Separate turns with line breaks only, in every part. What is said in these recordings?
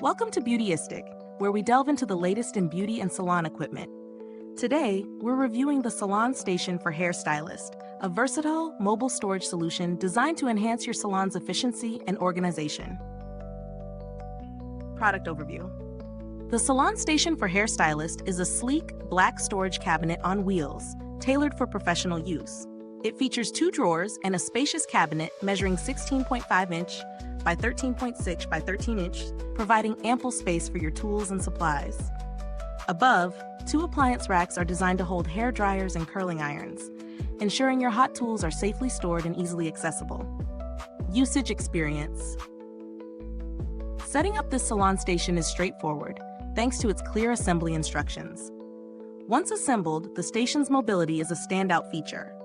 Welcome to Beautyistic, where we delve into the latest in beauty and salon equipment. Today, we're reviewing the Salon Station for Hair Stylist, a versatile, mobile storage solution designed to enhance your salon's efficiency and organization. Product overview. The Salon Station for Hair Stylist is a sleek, black storage cabinet on wheels, tailored for professional use. It features 2 drawers and a spacious cabinet measuring 16.5 inch by 13.6 by 13 inch, providing ample space for your tools and supplies. Above, 2 appliance racks are designed to hold hair dryers and curling irons, ensuring your hot tools are safely stored and easily accessible. Usage experience. Setting up this salon station is straightforward, thanks to its clear assembly instructions. Once assembled, the station's mobility is a standout feature.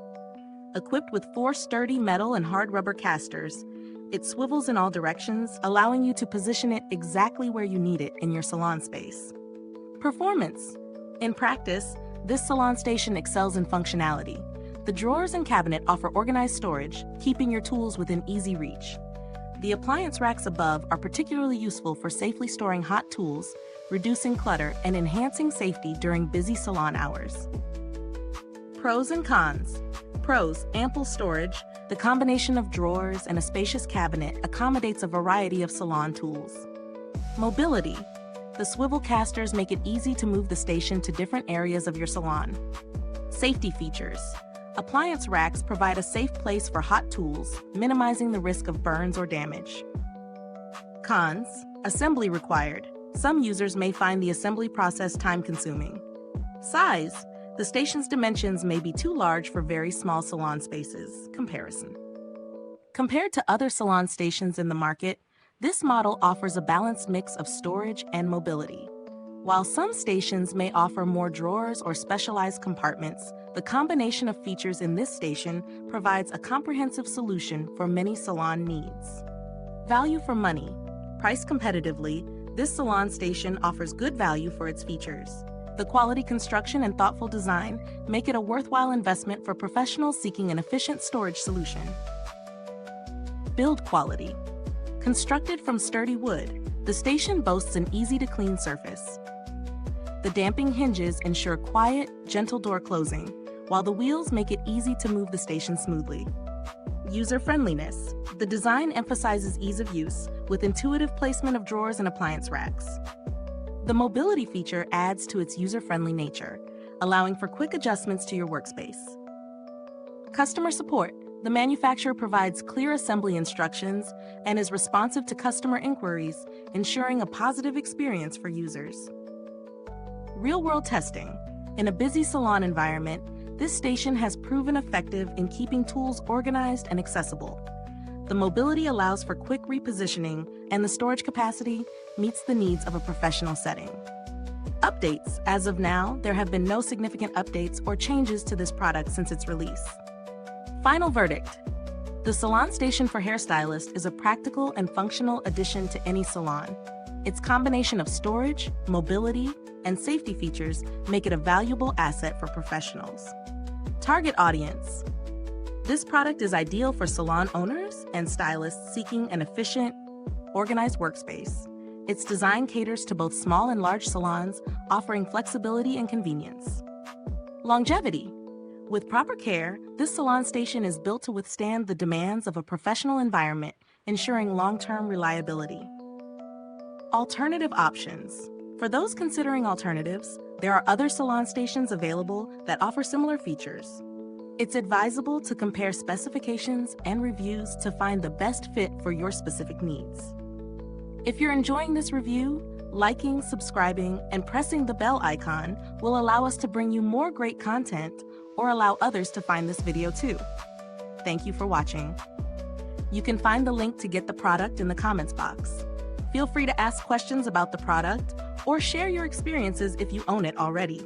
Equipped with 4 sturdy metal and hard rubber casters, it swivels in all directions, allowing you to position it exactly where you need it in your salon space. Performance. In practice, this salon station excels in functionality. The drawers and cabinet offer organized storage, keeping your tools within easy reach. The appliance racks above are particularly useful for safely storing hot tools, reducing clutter, and enhancing safety during busy salon hours. Pros and cons. Pros: ample storage. The combination of drawers and a spacious cabinet accommodates a variety of salon tools. Mobility. The swivel casters make it easy to move the station to different areas of your salon. Safety features. Appliance racks provide a safe place for hot tools, minimizing the risk of burns or damage. Cons. Assembly required. Some users may find the assembly process time-consuming. Size. The station's dimensions may be too large for very small salon spaces. Comparison. Compared to other salon stations in the market, this model offers a balanced mix of storage and mobility. While some stations may offer more drawers or specialized compartments, the combination of features in this station provides a comprehensive solution for many salon needs. Value for money. Priced competitively, this salon station offers good value for its features. The quality construction and thoughtful design make it a worthwhile investment for professionals seeking an efficient storage solution. Build quality. Constructed from sturdy wood, the station boasts an easy-to-clean surface. The damping hinges ensure quiet, gentle door closing, while the wheels make it easy to move the station smoothly. User-friendliness. The design emphasizes ease of use, with intuitive placement of drawers and appliance racks. The mobility feature adds to its user-friendly nature, allowing for quick adjustments to your workspace. Customer support. The manufacturer provides clear assembly instructions and is responsive to customer inquiries, ensuring a positive experience for users. Real-world testing. In a busy salon environment, this station has proven effective in keeping tools organized and accessible. The mobility allows for quick repositioning, and the storage capacity meets the needs of a professional setting. Updates. As of now, there have been no significant updates or changes to this product since its release. Final verdict. The Salon Station for Hair Stylist is a practical and functional addition to any salon. Its combination of storage, mobility, and safety features make it a valuable asset for professionals. Target audience. This product is ideal for salon owners and stylists seeking an efficient, organized workspace. Its design caters to both small and large salons, offering flexibility and convenience. Longevity. With proper care, this salon station is built to withstand the demands of a professional environment, ensuring long-term reliability. Alternative options. For those considering alternatives, there are other salon stations available that offer similar features. It's advisable to compare specifications and reviews to find the best fit for your specific needs. If you're enjoying this review, liking, subscribing, and pressing the bell icon will allow us to bring you more great content or allow others to find this video too. Thank you for watching. You can find the link to get the product in the comments box. Feel free to ask questions about the product or share your experiences if you own it already.